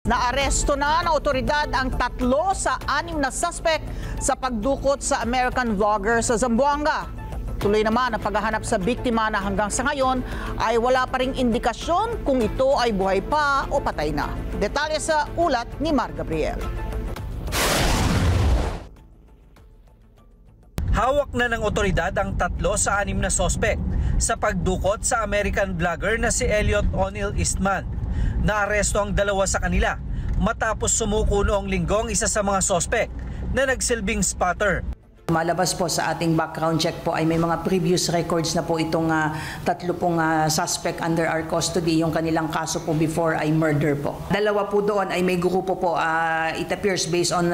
Naaresto na ng otoridad ang 3 sa 6 na suspect sa pagdukot sa American vlogger sa Zamboanga. Tuloy naman ang paghahanap sa biktima na hanggang sa ngayon ay wala pa ring indikasyon kung ito ay buhay pa o patay na. Detalye sa ulat ni Mar Gabriel. Hawak na ng otoridad ang 3 sa 6 na suspect sa pagdukot sa American vlogger na si Elliot O'Neil Eastman. Naaresto ang 2 sa kanila matapos sumuko noong Linggo ang isa sa mga suspect na nagsilbing spotter. Malabas po sa ating background check po ay may mga previous records na po itong 3 pong suspect under our custody. Yung kanilang kaso po before ay murder po. 2 po doon ay may grupo po. It appears based on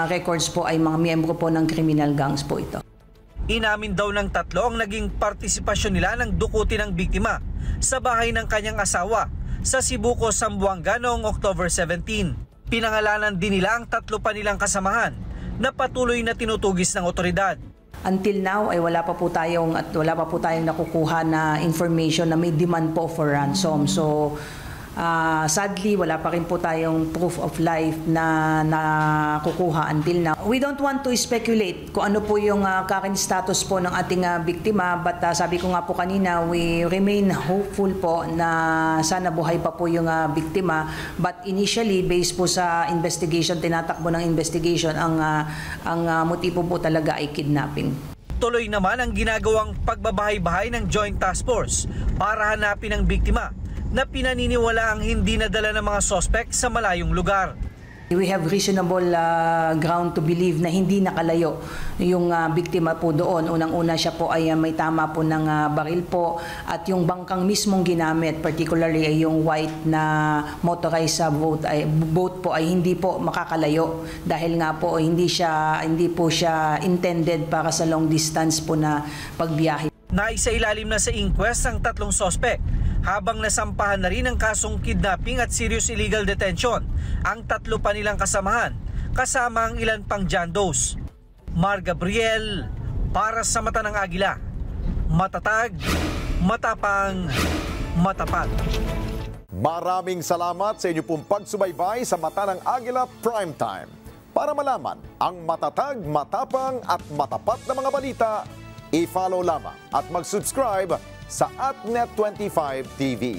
records po ay mga miyembro po ng criminal gangs po ito. Inamin daw ng 3 ang naging partisipasyon nila ng dukutin ng biktima sa bahay ng kanyang asawa sa Sibuco, Zamboanga noong October 17. Pinangalanan din nila ang 3 pa nilang kasamahan na patuloy na tinutugis ng otoridad. Until now ay wala pa po tayong nakukuha na information na may demand po for ransom. So sadly, wala pa rin po tayong proof of life na nakukuha until now. We don't want to speculate kung ano po yung current status po ng ating biktima, but sabi ko nga po kanina, we remain hopeful po na sana buhay pa po yung biktima. But initially, based po sa investigation, tinatakbo ng investigation, ang motibo po talaga ay kidnapping. Tuloy naman ang ginagawang pagbabahay-bahay ng Joint Task Force para hanapin ang biktima na pinaniniwala ang hindi nadala ng mga suspect sa malayong lugar. We have reasonable ground to believe na hindi nakalayo yung biktima po doon. Unang-una siya po ay may tama po ng baril po at yung bangkang mismong ginamit, particularly ay yung white na motorized boat po ay hindi po makakalayo dahil nga po hindi po siya intended para sa long distance po na pagbiyahe. Naisailalim na sa inquest ang 3 suspect habang nasampahan na rin ang kasong kidnapping at serious illegal detention ang 3 pa nilang kasamahan kasama ang ilan pang John Does. Mar Gabriel para sa Mata ng Agila. Matatag, matapang, matapat. Maraming salamat sa inyo pong pagsubaybay sa Mata ng Agila Primetime. Para malaman ang matatag, matapang at matapat na mga balita, i-follow lamang at mag-subscribe sa AtNet25 TV.